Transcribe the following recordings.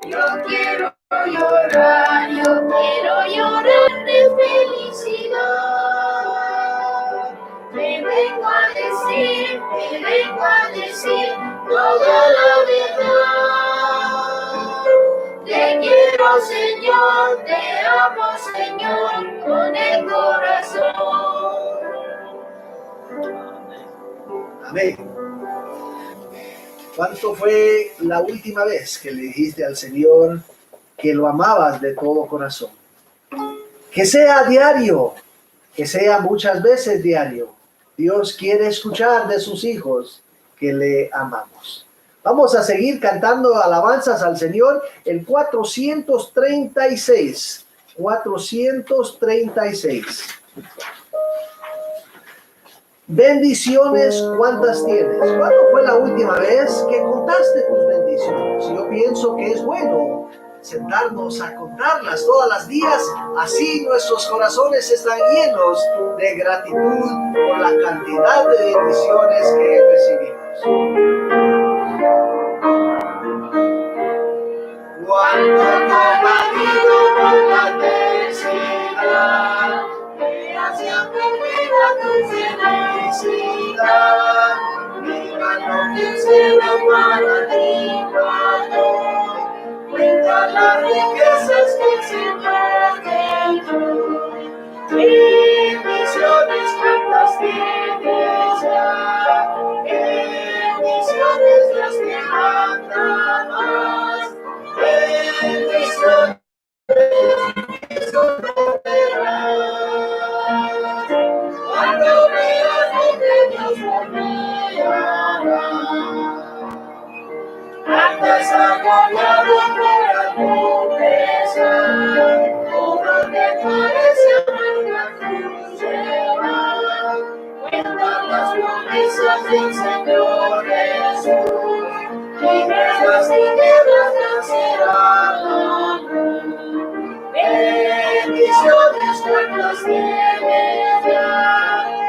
Yo quiero llorar de felicidad. Te vengo a decir toda la verdad. Te quiero, Señor, te amo, Señor, con el corazón. Amén. ¿Cuánto fue la última vez que le dijiste al Señor que lo amabas de todo corazón? Que sea diario, que sea muchas veces diario. Dios quiere escuchar de sus hijos que le amamos. Vamos a seguir cantando alabanzas al Señor. El 436. 436. Bendiciones, ¿cuántas tienes? ¿Cuándo fue la última vez que contaste tus bendiciones? Yo pienso que es bueno sentarnos a contarlas todas las días, así nuestros corazones están llenos de gratitud por la cantidad de bendiciones que recibimos. Cuando combatido por la adversidad, me hacía perder tu felicidad. Mira lo que el cielo para ti guardó. Cuenta las riquezas que el Señor te dio. Bendiciones cuantas tienes ya. Bendiciones Dios te manda más. Bendiciones cuando veas lo que Dios me hará. Andas agobiado por algún pesar, todo te parece amarga cruz llevar. Cuenta las promesas del Señor Jesús, libres las tinieblas vencerá la luz. Bendiciones cuantas tienes ya,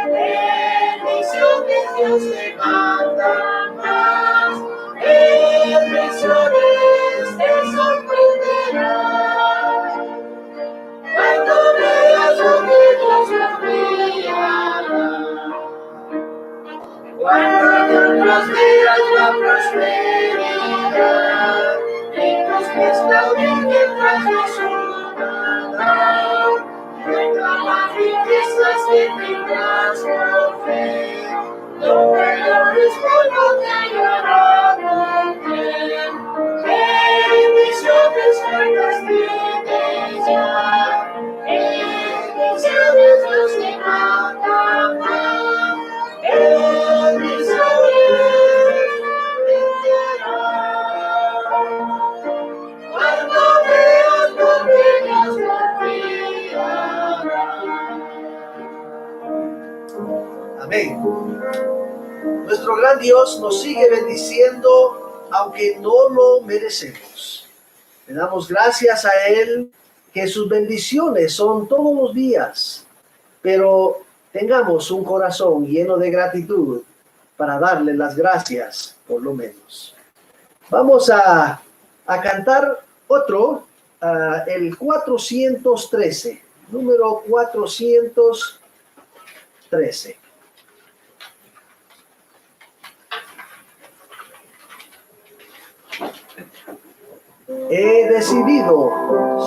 bendiciones Dios te manda más. Bendiciones te sorprenderán cuando veas lo que Dios hará. Cuando tú prosperas la prosperidad, y tus pies clauden mientras Dios sudará. Cuenta las riquezas que tendrás por fe, donde los polvo te hallarán bien. Bendiciones cuantas tienes ya, bendiciones Dios te manda más. Bendiciones bendirán cuando veas lo que Dios te hará. Amén. Nuestro gran Dios nos sigue bendiciendo aunque no lo merecemos. Le damos gracias a Él que sus bendiciones son todos los días, pero tengamos un corazón lleno de gratitud para darle las gracias por lo menos. Vamos a cantar otro, el 413, número 413. He decidido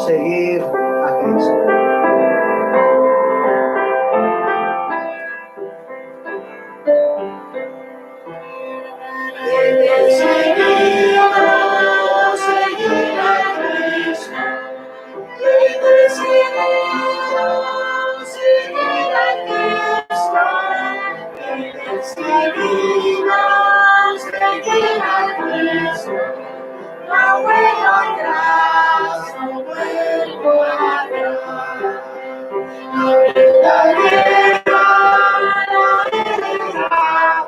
seguir a Cristo. He decidido seguir a Cristo. He decidido seguir a Cristo. He decidido seguir a Cristo. No vuelvo atrás, no vuelvo atrás. La verdadera, la verdadera.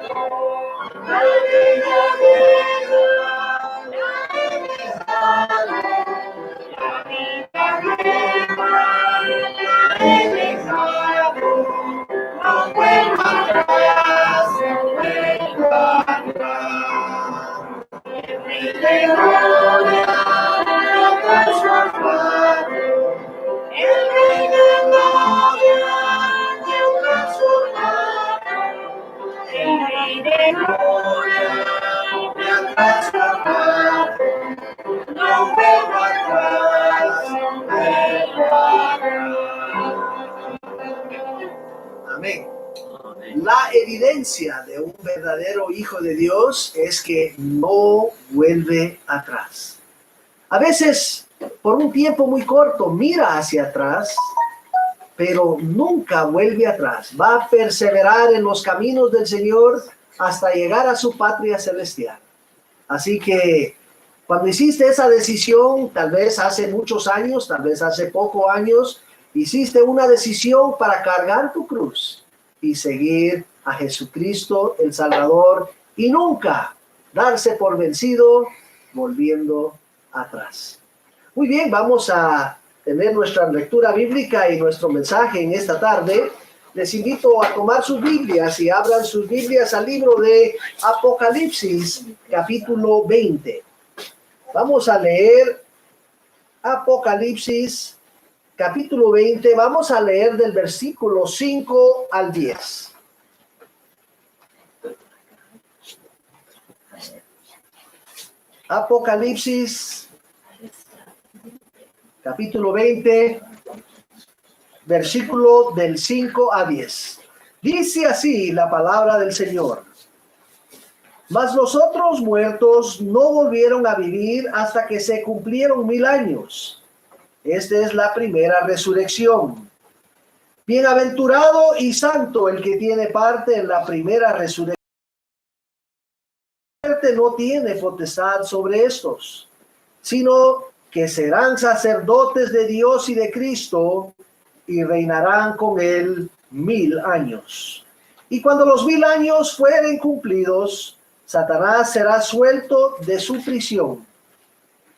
La vida vieja, la he dejado. La vida vieja, la he dejado. No vuelvo atrás, no vuelvo atrás. Mi gloria, evidencia de un verdadero hijo de Dios es que no vuelve atrás. A veces, por un tiempo muy corto, mira hacia atrás, pero nunca vuelve atrás. Va a perseverar en los caminos del Señor hasta llegar a su patria celestial. Así que cuando hiciste esa decisión, tal vez hace muchos años, tal vez hace pocos años, hiciste una decisión para cargar tu cruz y seguir a Jesucristo el Salvador y nunca darse por vencido volviendo atrás. Muy bien, vamos a tener nuestra lectura bíblica y nuestro mensaje en esta tarde. Les invito a tomar sus Biblias y abran sus Biblias al libro de Apocalipsis, capítulo 20. Vamos a leer Apocalipsis, capítulo 20. Vamos a leer del versículo 5 al 10. Apocalipsis, capítulo 20, versículo del 5 a 10. Dice así la palabra del Señor. Mas los otros muertos no volvieron a vivir hasta que se cumplieron 1000 años. Esta es la primera resurrección. Bienaventurado y santo el que tiene parte en la primera resurrección. La muerte no tiene potestad sobre estos, sino que serán sacerdotes de Dios y de Cristo y reinarán con él 1000 años. Y cuando los 1000 años fueren cumplidos, Satanás será suelto de su prisión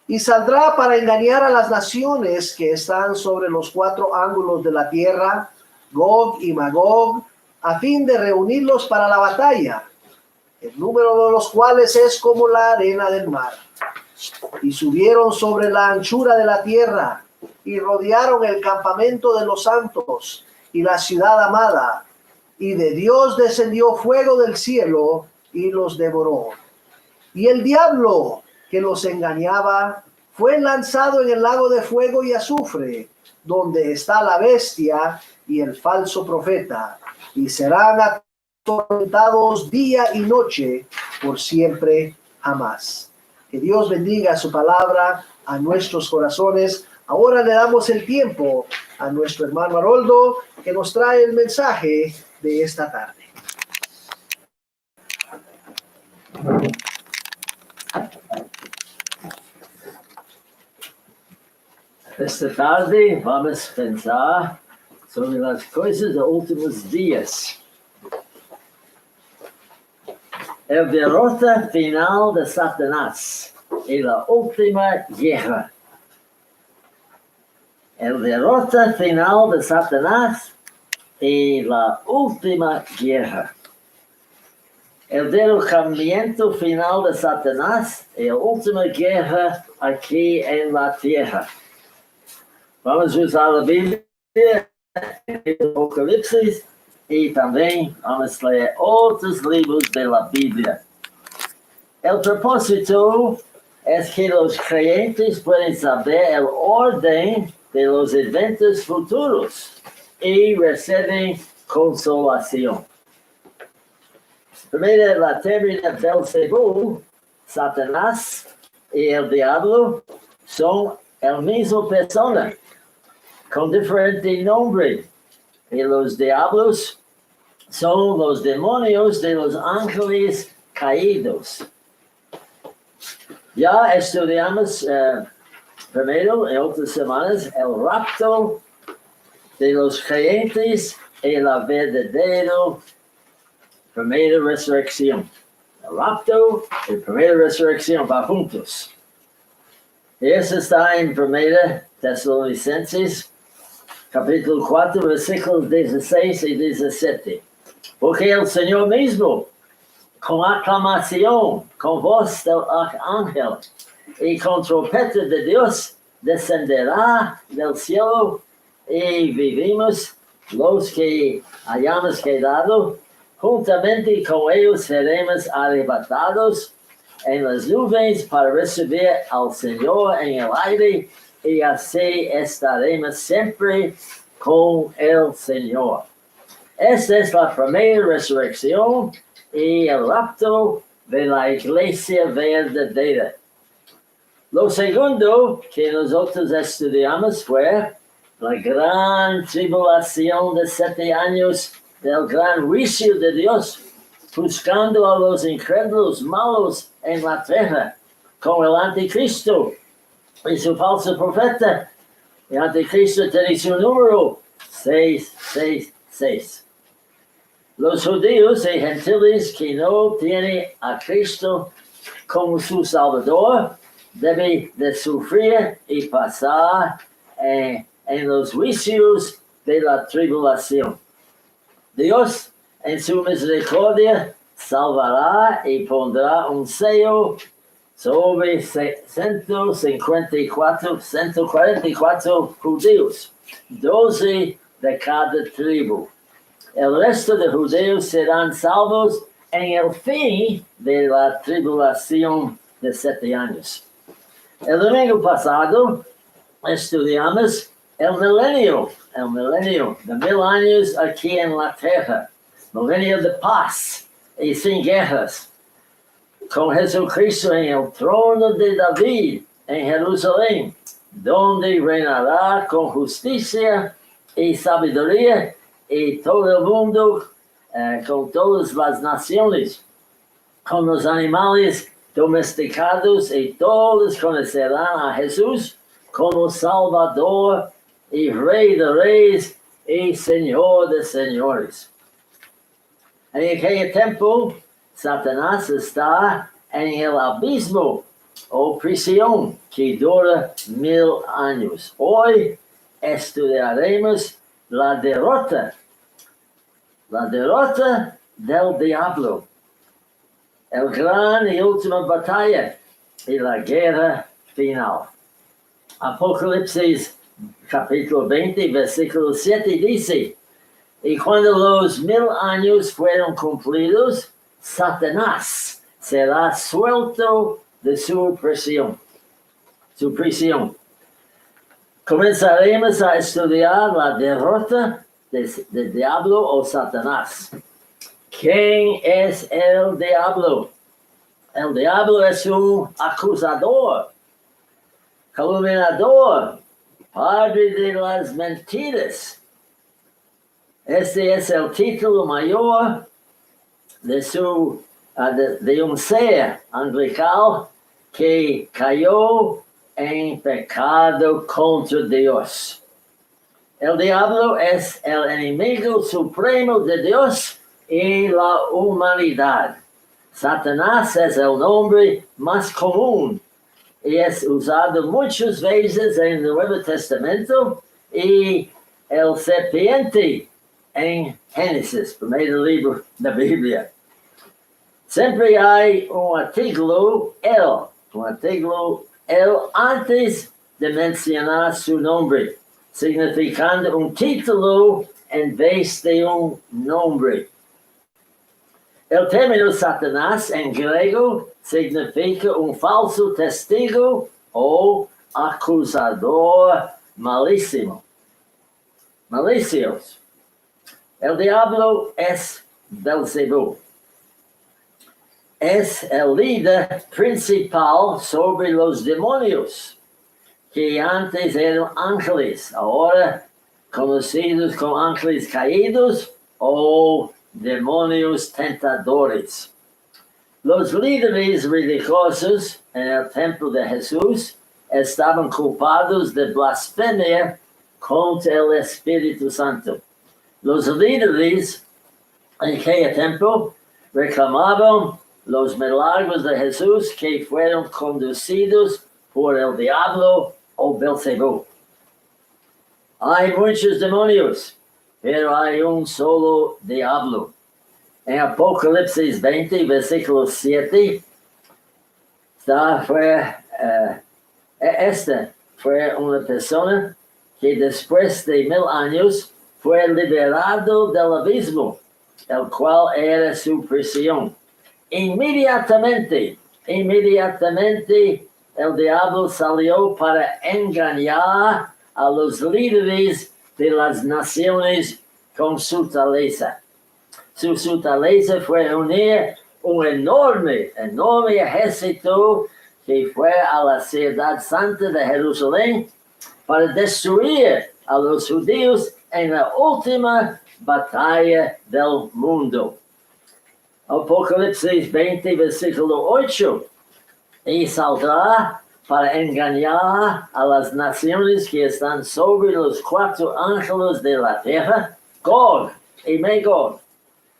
y saldrá para engañar a las naciones que están sobre los 4 ángulos de la tierra, Gog y Magog, a fin de reunirlos para la batalla, el número de los cuales es como la arena del mar. Y subieron sobre la anchura de la tierra y rodearon el campamento de los santos y la ciudad amada, y de Dios descendió fuego del cielo y los devoró. Y el diablo que los engañaba fue lanzado en el lago de fuego y azufre, donde está la bestia y el falso profeta, y serán atormentados día y noche por siempre jamás. Que Dios bendiga su palabra a nuestros corazones. Ahora le damos el tiempo a nuestro hermano Haroldo, que nos trae el mensaje de esta tarde. Esta tarde vamos a pensar sobre las cosas de últimos días. El derrota final de Satanás y la última guerra. El derrota final de Satanás y la última guerra. El derrocamiento final de Satanás y la última guerra aquí en la tierra. Vamos a usar la Biblia en el Apocalipsis y también vamos a leer otros libros de la Biblia. El propósito es que los creyentes puedan saber el orden de los eventos futuros y reciben consolación. Primero, la término Belzebú, Satanás y el diablo son la misma persona, con diferente nombre. Y los diablos son los demonios de los ángeles caídos. Ya estudiamos primero en otras semanas el rapto de los creyentes y la verdadera primera resurrección. El rapto y primera resurrección van juntos. Y eso está en 1 Tesalonicenses, capítulo 4, versículos 16 y 17. Porque el Señor mismo, con aclamación, con voz del ángel y con trompeta de Dios, descenderá del cielo y vivimos los que hayamos quedado. Juntamente con ellos seremos arrebatados en las nubes para recibir al Señor en el aire, y así estaremos siempre con el Señor. Esta es la primera resurrección y el rapto de la iglesia verdadera. Lo segundo que nosotros estudiamos fue la gran tribulación de 7 años del gran juicio de Dios, buscando a los incrédulos malos en la tierra, con el anticristo y su falso profeta. El anticristo tiene su número 666. Los judíos y gentiles que no tienen a Cristo como su Salvador deben de sufrir y pasar en los juicios de la tribulación. Dios, en su misericordia, salvará y pondrá un sello sobre 144 judíos, 12 de cada tribu. El resto de judíos serán salvos en el fin de la tribulación de 7 años. El domingo pasado estudiamos el milenio de 1000 años aquí en la tierra, milenio de paz y sin guerras, con Jesucristo en el trono de David en Jerusalén, donde reinará con justicia y sabiduría, y todo el mundo, con todas las naciones, con los animales domesticados, y todos conocerán a Jesús como Salvador y Rey de Reyes y Señor de Señores. En aquel tiempo, Satanás está en el abismo o prisión que dura 1000 años. Hoy estudiaremos la derrota del diablo, el gran y última batalla y la guerra final. Apocalipsis capítulo 20, versículo 7 dice: y cuando los 1000 años fueron cumplidos, Satanás será suelto de su prisión. Comenzaremos a estudiar la derrota del diablo o Satanás. ¿Quién es el diablo? El diablo es un acusador, calumniador, padre de las mentiras. Este es el título mayor de un ser angelical que cayó en pecado contra Dios. El diablo es el enemigo supremo de Dios y la humanidad. Satanás es el nombre más común y es usado muchas veces en el Nuevo Testamento, y el serpiente en Génesis, primer libro de la Biblia. Siempre hay un artículo el antes de mencionar su nombre, significando un título en vez de un nombre. El término Satanás en griego significa un falso testigo o acusador malicioso. El diablo es Belzebú. Es el líder principal sobre los demonios, que antes eran ángeles, ahora conocidos como ángeles caídos o demonios tentadores. Los líderes religiosos en el templo de Jesús estaban culpados de blasfemia contra el Espíritu Santo. Los líderes en aquel tiempo reclamaban los milagros de Jesús que fueron conducidos por el diablo o Belzebú. Hay muchos demonios, pero hay un solo diablo. En Apocalipsis 20, versículo 7, esta fue una persona que después de 1000 años fue liberado del abismo, el cual era su prisión. Inmediatamente el diablo salió para engañar a los líderes de las naciones con su fortaleza. Su fortaleza fue unir un enorme ejército que fue a la ciudad santa de Jerusalén para destruir a los judíos en la última batalla del mundo. Apocalipsis 20, versículo 8. Y saldrá para engañar a las naciones que están sobre los 4 ángeles de la tierra, Gog y Magog,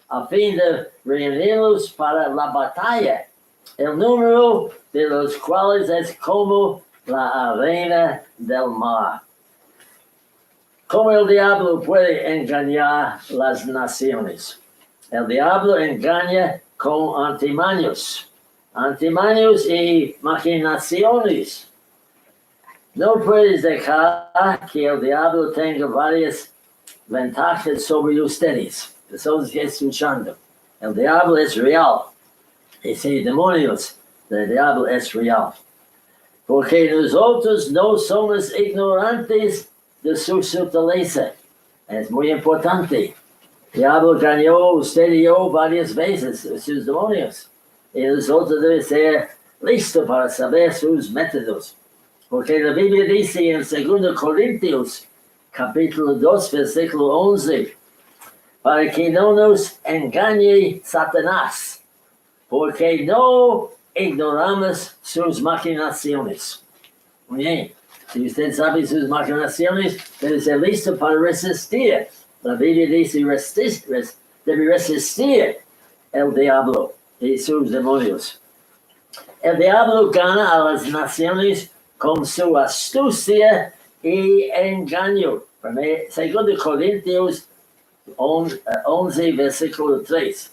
a fin de reunirlos para la batalla, el número de los cuales es como la arena del mar. ¿Cómo el diablo puede engañar las naciones? El diablo engaña con antimaños y maquinaciones. No puedes dejar que el diablo tenga varias ventajas sobre ustedes. Estamos escuchando. El diablo es real. Ese demonios del diablo es real. Porque nosotros no somos ignorantes de su fortaleza. Es muy importante. El diablo engañó usted y yo varias veces sus demonios. Y nosotros debemos ser listos para saber sus métodos. Porque la Biblia dice en 2 Corintios, capítulo 2, versículo 11, para que no nos engañe Satanás, porque no ignoramos sus maquinaciones. Muy bien, si usted sabe sus maquinaciones, debe ser listo para resistir. La Biblia dice debe resistir el diablo y sus demonios. El diablo gana a las naciones con su astucia y engaño. 2 Corintios 11, versículo 3.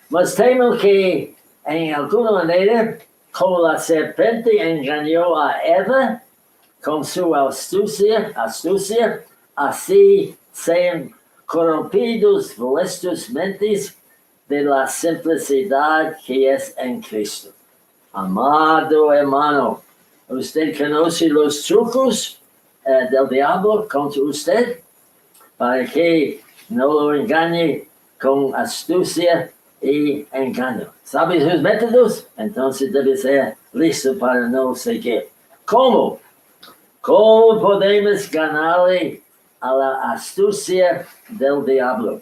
Mas temo que en alguna manera, como la serpiente engañó a Eva con su astucia, así sean corrompidos vuestras mentes de la simplicidad que es en Cristo. Amado hermano, ¿usted conoce los trucos del diablo contra usted? Para que no lo engañe con astucia y engaño. ¿Sabe sus métodos? Entonces debe ser listo para no seguir. ¿Cómo? ¿Cómo podemos ganarle a la astucia del diablo?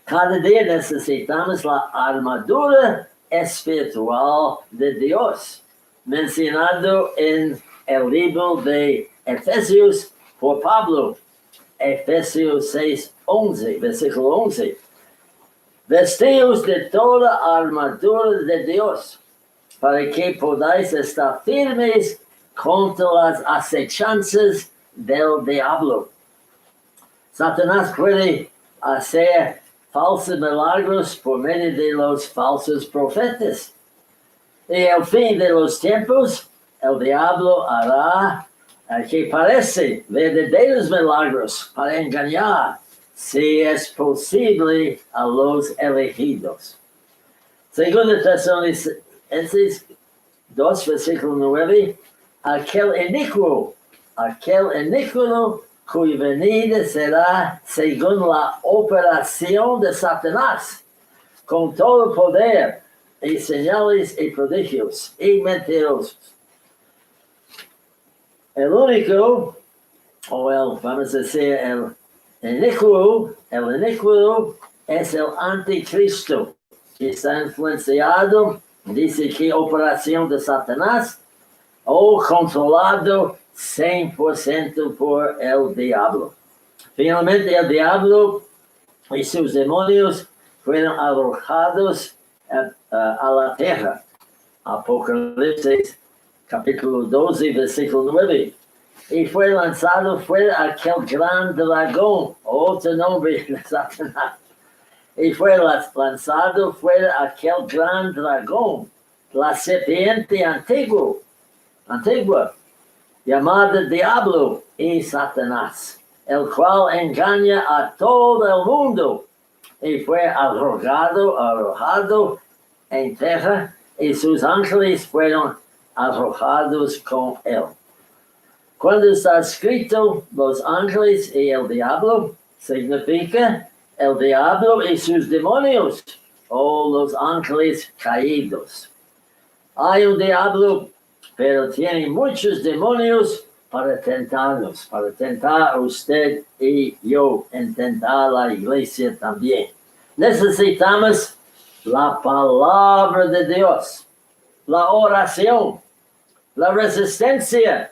Cada día necesitamos la armadura espiritual de Dios, mencionado en el libro de Efesios por Pablo, Efesios 6, 11, versículo 11. Vestíos de toda armadura de Dios, para que podáis estar firmes contra las acechanzas del diablo. Satanás puede hacer falsos milagros por medio de los falsos profetas. Y al fin de los tiempos, el diablo hará que parece verdaderos milagros para engañar, si es posible, a los elegidos. 2 Tesalonicenses 2, versículo 9, aquel inicuo cuya venida será según la operación de Satanás, con todo poder y señales y prodigios y mentirosos. El único, vamos a decir, el inicuo es el anticristo, que está influenciado, dice que operación de Satanás, o controlado 100% por el diablo. Finalmente, el diablo y sus demonios fueron arrojados a la tierra. Apocalipsis capítulo 12, versículo 9. Y fue lanzado fuera aquel gran dragón, otro nombre de Satanás. Y fue lanzado fuera aquel gran dragón, la serpiente antigua, llamada Diablo y Satanás, el cual engaña a todo el mundo, y fue arrojado en tierra, y sus ángeles fueron arrojados con él. Cuando está escrito los ángeles y el diablo, significa el diablo y sus demonios, o los ángeles caídos. Hay un diablo, pero tiene muchos demonios para tentarnos, para tentar a usted y yo, intentar la iglesia también. Necesitamos la palabra de Dios, la oración, la resistencia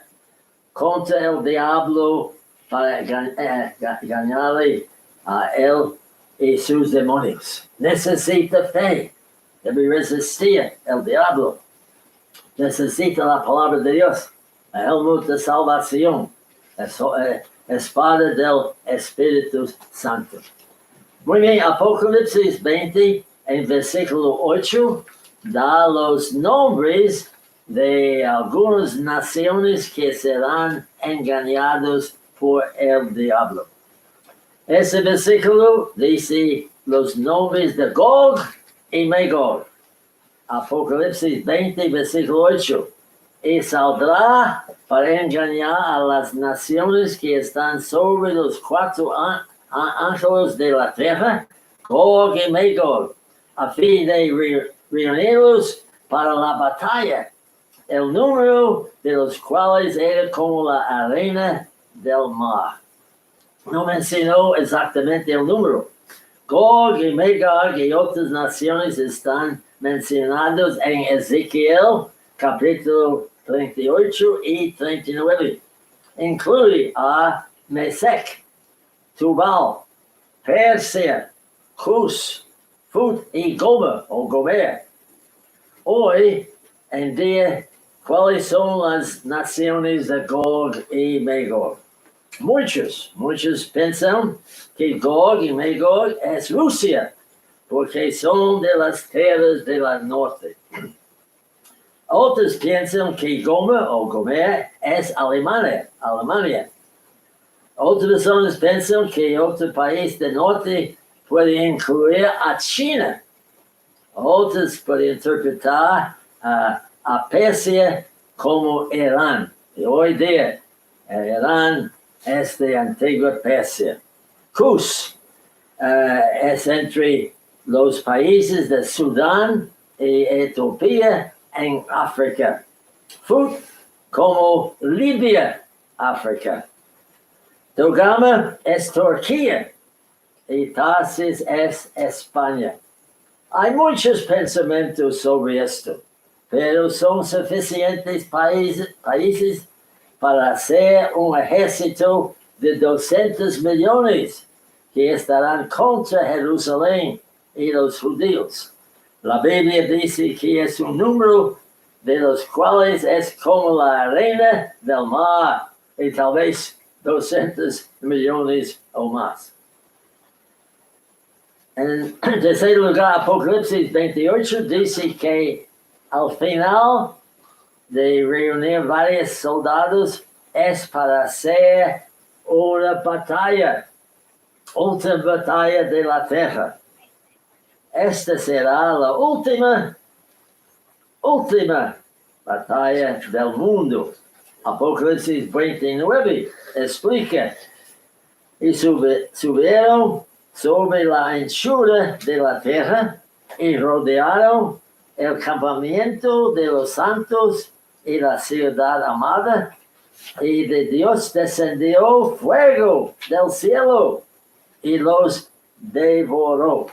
contra el diablo para ganarle a él y sus demonios. Necesita fe, debe resistir el diablo. Necesita la palabra de Dios, el helmet de salvación, espada del Espíritu Santo. Muy bien, Apocalipsis 20, en versículo 8, da los nombres de algunas naciones que serán engañados por el diablo. Ese versículo dice los nombres de Gog y Magog. Apocalipsis 20, versículo 8. Y saldrá para engañar a las naciones que están sobre los 4 ángeles de la tierra, Gog y Magog, a fin de reunirlos para la batalla, el número de los cuales era como la arena del mar. No mencionó exactamente el número. Gog y Magog y otras naciones están mencionados en Ezequiel, capítulo 38 y 39. Incluye a Mesec, Tubal, Persia, Cus, Fut y Gomer o Gomer. Hoy en día, ¿cuáles son las naciones de Gog y Magog? Muchos piensan que Gog y Magog es Rusia, porque son de las tierras del norte. Otros piensan que Gomer o Gomer es Alemania. Otras personas piensan que otro país del norte puede incluir a China. Otros pueden interpretar a Persia como Irán. Y hoy día, Irán es de antigua Persia. Cus es entre los países de Sudán y Etiopía en África. Fut como Libia, África. Togama es Turquía y Tarsis es España. Hay muchos pensamientos sobre esto, pero son suficientes países para hacer un ejército de 200 millones que estarán contra Jerusalén y los judíos. La Biblia dice que es un número de los cuales es como la arena del mar y tal vez 200 millones o más. En tercer lugar, Apocalipsis 28 dice que al final de reunir varios soldados es para hacer una batalla, última batalla de la tierra. Esta será la última batalla del mundo. Apocalipsis 29 explica, y subieron sobre la anchura de la tierra y rodearon el campamento de los santos y la ciudad amada, y de Dios descendió fuego del cielo y los devoró.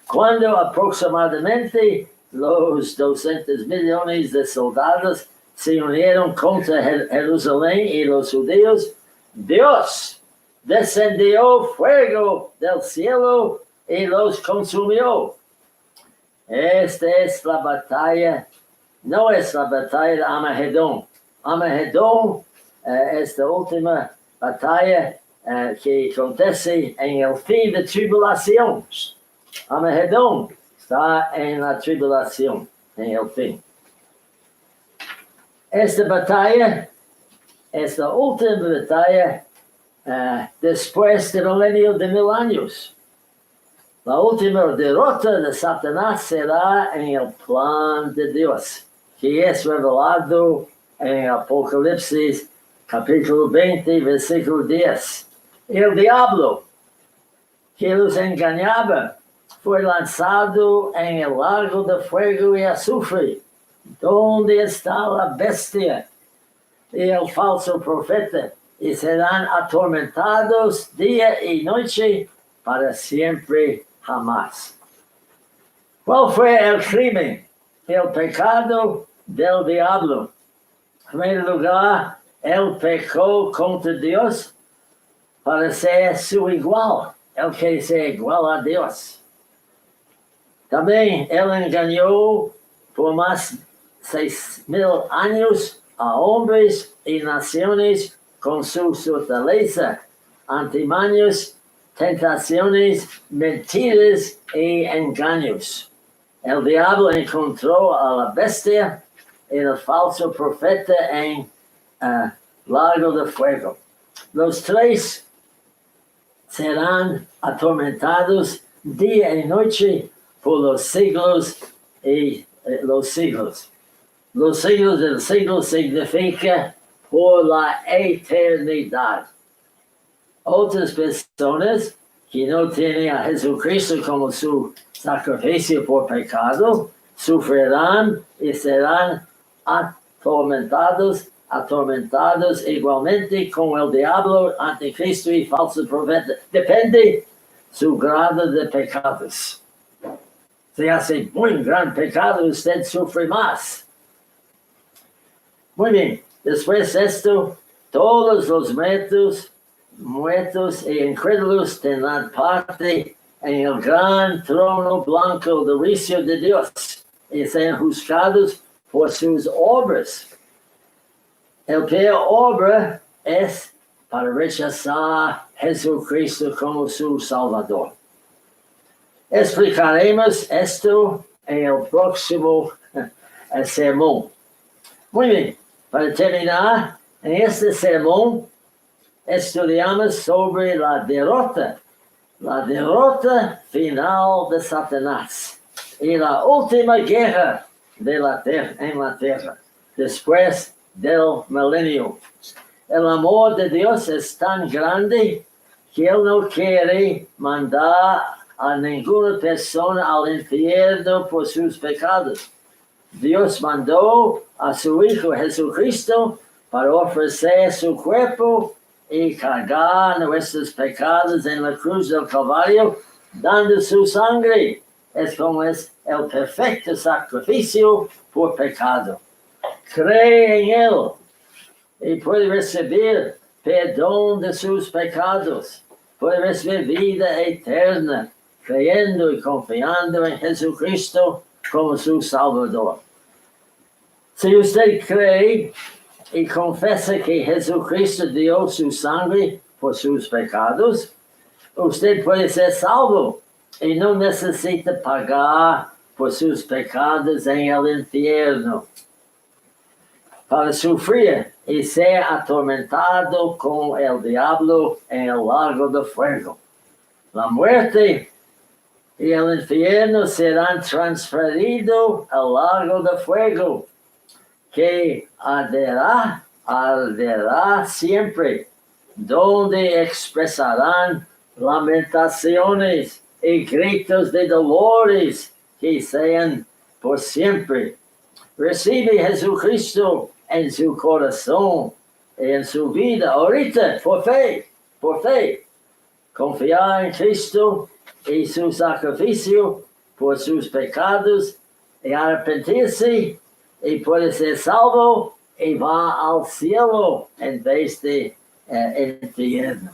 Cuando aproximadamente los 200 millones de soldados se unieron contra Jerusalén y los judíos, Dios descendió fuego del cielo y los consumió. Esta es la batalla, no es la batalla de Armagedón. Armagedón es la última batalla que acontece en el fin de tribulación. Armagedón está en la tribulación, en el fin. Esta batalla es la última batalla después del milenio de 1000 años. La última derrota de Satanás será en el plan de Dios, que es revelado en Apocalipsis capítulo 20, versículo 10. El diablo que los engañaba fue lanzado en el lago de fuego y azufre, donde está la bestia y el falso profeta, y serán atormentados día y noche para siempre jamás. ¿Cuál fue el crimen? El pecado del diablo. En primer lugar, él pecó contra Dios para ser su igual. Él quiere ser igual a Dios. También él engañó por más 6,000 años a hombres y naciones con su fortaleza, antimaños, tentaciones, mentiras y engaños. El diablo encontró a la bestia y el falso profeta en lago de fuego. Los tres serán atormentados día y noche por los siglos y los siglos. Los siglos del siglo significa por la eternidad. Otras personas que no tienen a Jesucristo como su sacrificio por pecado, sufrirán y serán atormentados igualmente con el diablo, anticristo y falso profeta. Depende su grado de pecados. Si hace muy gran pecado, usted sufre más. Muy bien, después de esto, todos los muertos e incrédulos tendrán parte en el gran trono blanco del juicio de Dios y serán juzgados por sus obras. El peor obra es para rechazar a Jesucristo como su Salvador. Explicaremos esto en el próximo sermón. Muy bien, para terminar, en este sermón estudiamos sobre la derrota final de Satanás y la última guerra en la tierra, después del milenio. El amor de Dios es tan grande que Él no quiere mandar a ninguna persona al infierno por sus pecados. Dios mandó a su Hijo Jesucristo para ofrecer su cuerpo y cargar nuestros pecados en la cruz del Calvario, dando su sangre. Es como es el perfecto sacrificio por pecado. Cree en Él y puede recibir perdón de sus pecados. Puede recibir vida eterna, creyendo y confiando en Jesucristo como su Salvador. Si usted cree y confesa que Jesucristo dio su sangre por sus pecados, usted puede ser salvo y no necesita pagar por sus pecados en el infierno. Para sufrir y ser atormentado con el diablo en el lago de fuego. La muerte y el infierno serán transferidos al lago de fuego, que arderá siempre, donde expresarán lamentaciones y gritos de dolores que sean por siempre. Recibe Jesucristo en su corazón y en su vida ahorita, por fe. Confiar en Cristo y su sacrificio por sus pecados y arrepentirse y puede ser salvo y va al cielo en vez de infierno.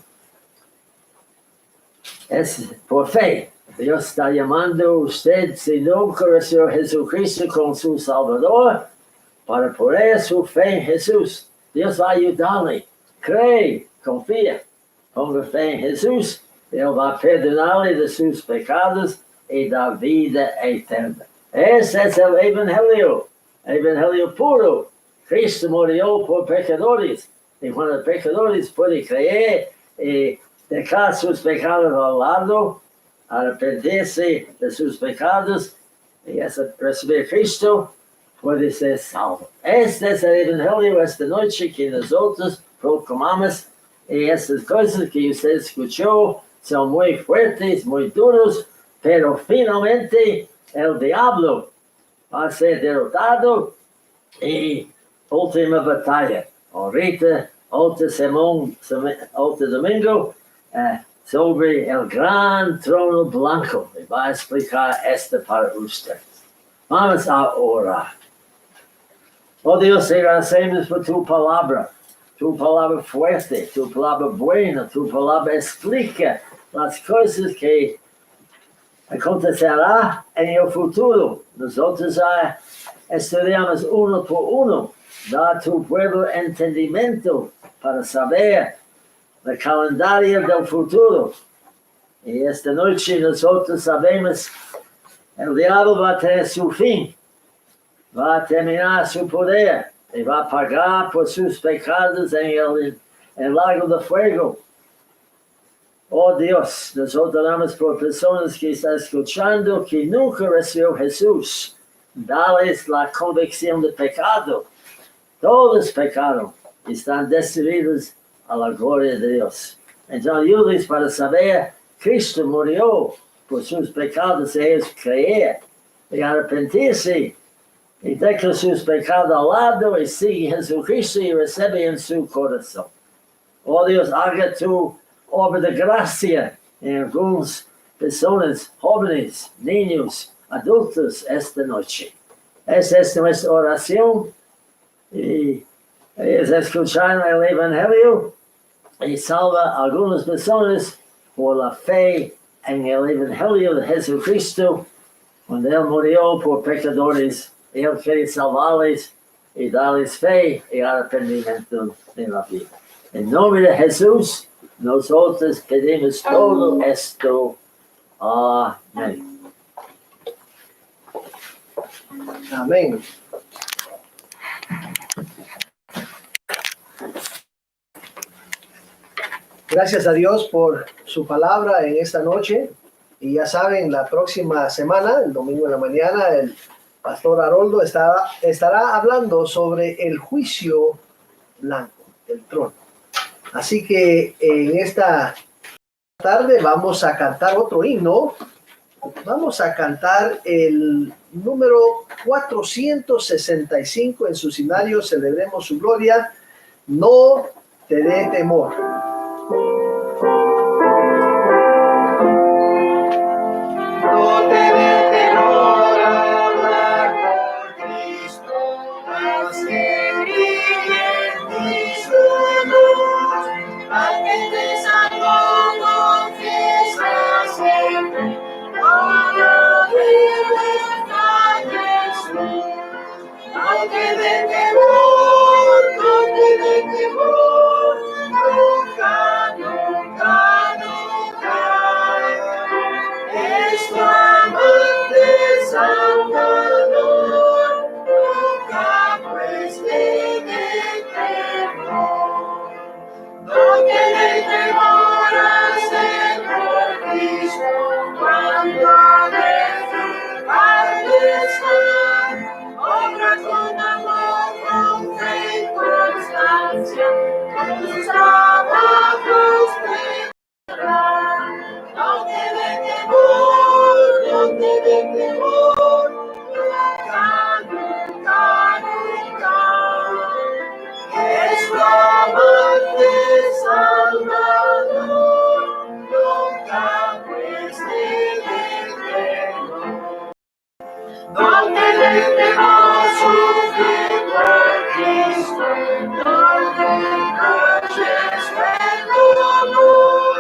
Es por fe. Dios está llamando a usted, si nunca recibió a Jesucristo como su Salvador, para poner su fe en Jesús. Dios va a ayudarle. Cree, confía, ponga fe en Jesús. Él va a perdonarle de sus pecados y dar vida eterna. Ese es el evangelio puro. Cristo murió por pecadores. Y cuando los pecadores pueden creer y dejar sus pecados al lado, arrepentirse de sus pecados y recibir a Cristo, puede ser salvo. Este es el evangelio esta noche que nosotros proclamamos, y estas cosas que usted escuchó son muy fuertes, muy duros, pero finalmente el diablo va a ser derrotado y última batalla. Ahorita, otro domingo, sobre el gran trono blanco. Y va a explicar esto para usted. Vamos a orar. Oh Dios, te agradecemos por tu palabra fuerte, tu palabra buena, tu palabra explica las cosas que acontecerá en el futuro. Nosotros estudiamos uno por uno. Da a tu pueblo entendimiento para saber el calendario del futuro. Y esta noche nosotros sabemos el diablo va a tener su fin. Va a terminar su poder y va a pagar por sus pecados en el lago de fuego. Oh Dios, nosotros oramos por personas que están escuchando que nunca recibió Jesús. Dales la convicción de pecado. Todos pecaron y están decididos a la gloria de Dios. Entonces ayúdenles para saber Cristo murió por sus pecados y ellos creer y arrepentirse y dejar sus pecados al lado y sigue a Jesucristo y recibe en su corazón. Oh Dios, haga tu obra de gracia en algunas personas, jóvenes, niños, adultos esta noche. Esta es nuestra oración y ellos escucharon el Evangelio y salva a algunas personas por la fe en el Evangelio de Jesucristo. Cuando Él murió por pecadores, Él quiere salvarles y darles fe y arrepentimiento de la vida. En nombre de Jesús, nosotros pedimos todo esto. Amén. Amén. Gracias a Dios por su palabra en esta noche. Y ya saben, la próxima semana, el domingo en la mañana, el pastor Haroldo estará hablando sobre el juicio blanco, el trono. Así que en esta tarde vamos a cantar otro himno. Vamos a cantar el número 465 en su himnario. Celebremos su gloria. No te dé temor. No te dé temor hablar con Cristo, haz que brille en ti su luz, al que te salvó confiesa siempre, toda libertad Jesús. No te dé temor, no te dé temor, nunca, nunca, nunca. Es tu amante Salvador, nunca pues te dé temor. No te dé temor a ser por Cristo, cuando de tu parte está, obra con amor, con fe y constancia, tus trabajos tendrán. No te dé temor, no te dé temor, nunca, nunca, nunca. Es tu amante Salvador, nunca pues te dé temor. No te dé temor sufrir por Cristo, no te reproches el dolor,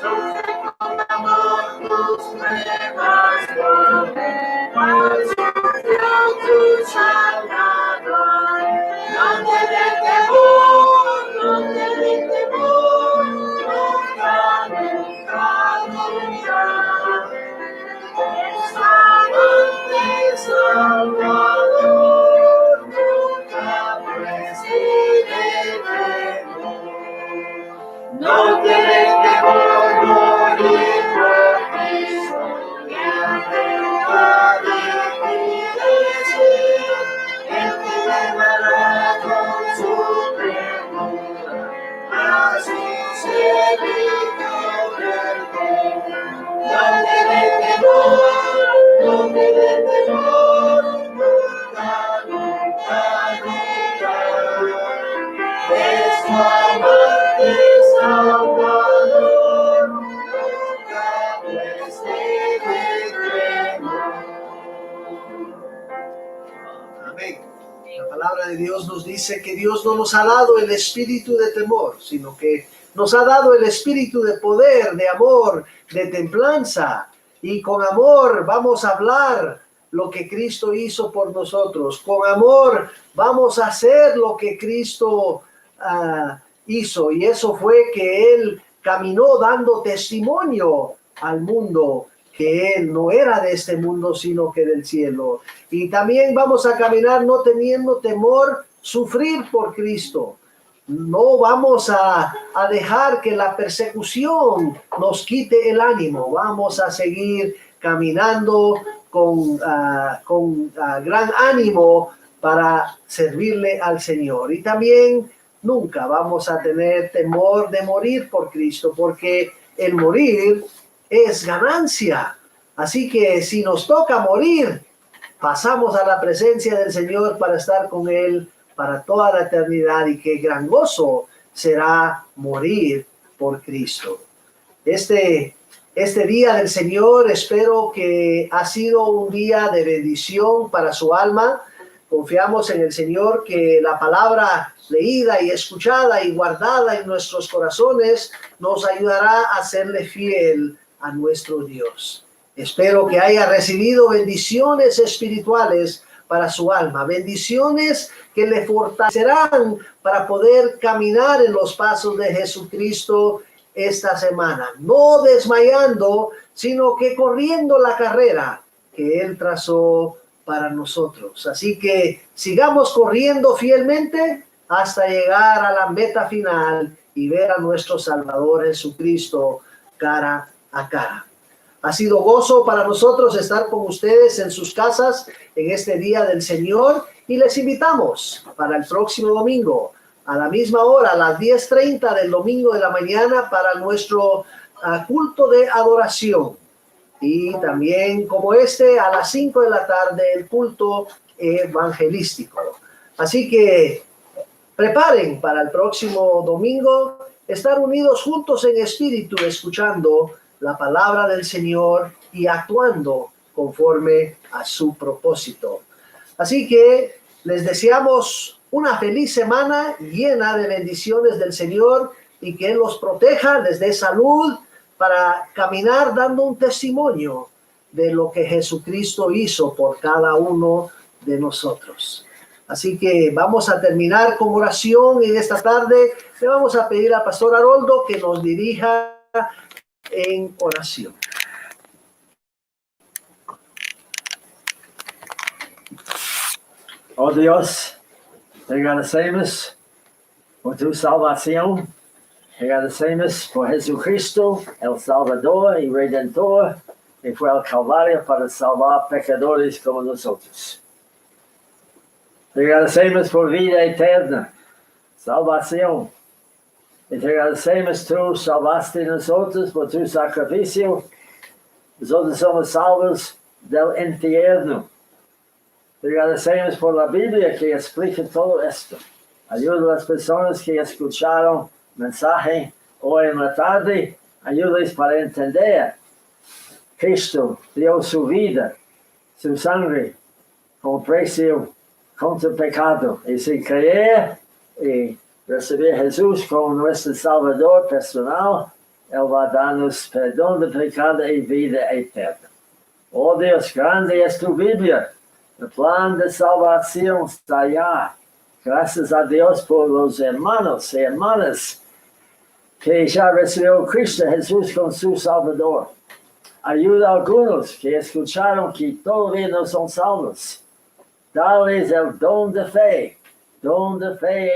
sufre con amor tus pruebas por ver cuál sufrió tu Salvador. No te dé temor, no te dé temor, nunca, nunca, nunca. Es amante Salvador, nunca preside temor. No te dé temor morir por Cristo, que arriba de ti decir, Él te llevará con su ternura amante Salvador, nunca pues dejemos. Amén. La palabra de Dios nos dice que Dios no nos ha dado el espíritu de temor, sino que nos ha dado el espíritu de poder, de amor, de templanza. Y con amor vamos a hablar lo que Cristo hizo por nosotros. Con amor vamos a hacer lo que Cristo hizo. Y eso fue que Él caminó dando testimonio al mundo que Él no era de este mundo, sino que del cielo. Y también vamos a caminar no teniendo temor, sufrir por Cristo. No vamos a dejar que la persecución nos quite el ánimo. Vamos a seguir caminando con gran ánimo para servirle al Señor. Y también nunca vamos a tener temor de morir por Cristo, porque el morir es ganancia. Así que si nos toca morir, pasamos a la presencia del Señor para estar con Él para toda la eternidad, y qué gran gozo será morir por Cristo. Este día del Señor espero que ha sido un día de bendición para su alma. Confiamos en el Señor que la palabra leída y escuchada y guardada en nuestros corazones nos ayudará a serle fiel a nuestro Dios. Espero que haya recibido bendiciones espirituales para su alma, bendiciones que le fortalecerán para poder caminar en los pasos de Jesucristo esta semana, no desmayando, sino que corriendo la carrera que Él trazó para nosotros. Así que sigamos corriendo fielmente hasta llegar a la meta final y ver a nuestro Salvador Jesucristo cara a cara. Ha sido gozo para nosotros estar con ustedes en sus casas en este día del Señor, y les invitamos para el próximo domingo a la misma hora, a las 10:30 del domingo de la mañana, para nuestro culto de adoración. Y también como a las 5 de la tarde, el culto evangelístico. Así que preparen para el próximo domingo estar unidos juntos en espíritu, escuchando la palabra del Señor y actuando conforme a su propósito. Así que les deseamos una feliz semana llena de bendiciones del Señor, y que Él los proteja, les dé salud para caminar dando un testimonio de lo que Jesucristo hizo por cada uno de nosotros. Así que vamos a terminar con oración, y esta tarde le vamos a pedir al pastor Haroldo que nos dirija en oración. Oh Dios, te agradecemos por tu salvación. Te agradecemos por Jesucristo, el Salvador y Redentor, que fue al Calvario para salvar pecadores como nosotros. Te agradecemos por vida eterna, salvación. Y te agradecemos, tú salvaste nosotros por tu sacrificio. Nosotros somos salvos del infierno. Te agradecemos por la Biblia que explica todo esto. Ayuda a las personas que escucharon el mensaje hoy en la tarde. Ayúdales para entender. Cristo dio su vida, su sangre, como precio contra el pecado. Y sin creer y recibir a Jesús como nuestro Salvador personal, Él va a darnos perdón de pecado y vida eterna. Oh Dios, grande es tu Biblia. El plan de salvación está allá. Gracias a Dios por los hermanos y hermanas que ya recibió a Cristo Jesús como su Salvador. Ayuda a algunos que escucharon que todavía no son salvos. Dales el don de fe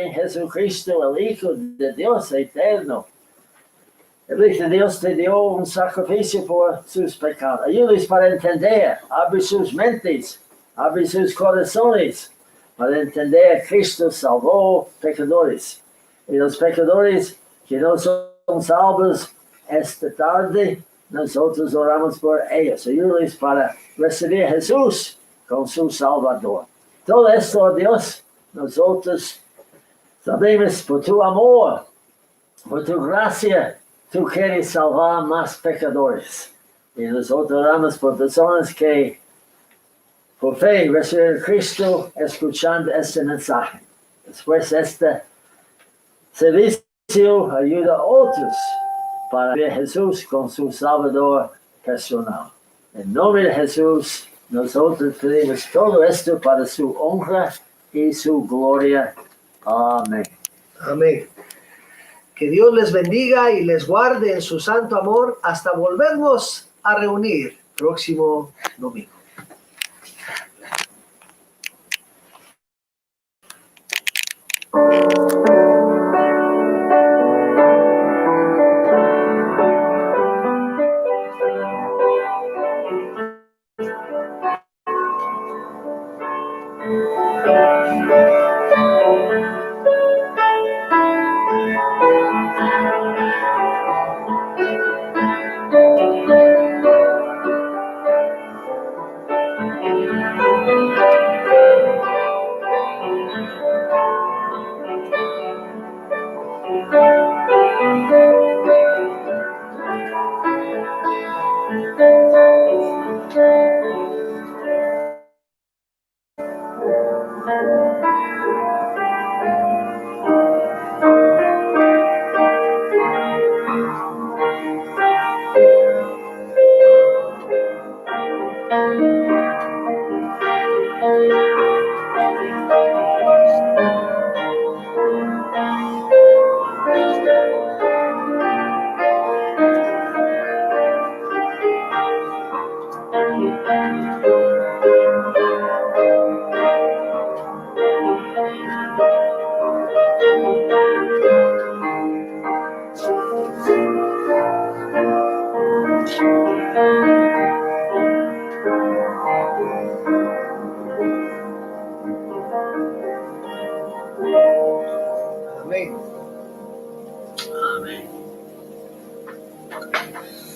en Jesucristo, el Hijo de Dios eterno. El Hijo de Dios te dio un sacrificio por sus pecados. Ayúdales para entender, abre sus mentes, abre sus corazones, para entender que Cristo salvó pecadores. Y los pecadores que no son salvos esta tarde, nosotros oramos por ellos. Ayúdales para recibir a Jesús como su Salvador. Todo esto, Dios, nosotros Sabemos por tu amor, por tu gracia, tú quieres salvar más pecadores. Y nosotros oramos por personas que por fe recibieron a Cristo escuchando este mensaje. Después este servicio ayuda a otros para ver a Jesús con su Salvador personal. En nombre de Jesús, nosotros pedimos todo esto para su honra y su gloria. Amén. Amén. Que Dios les bendiga y les guarde en su santo amor hasta volvernos a reunir próximo domingo.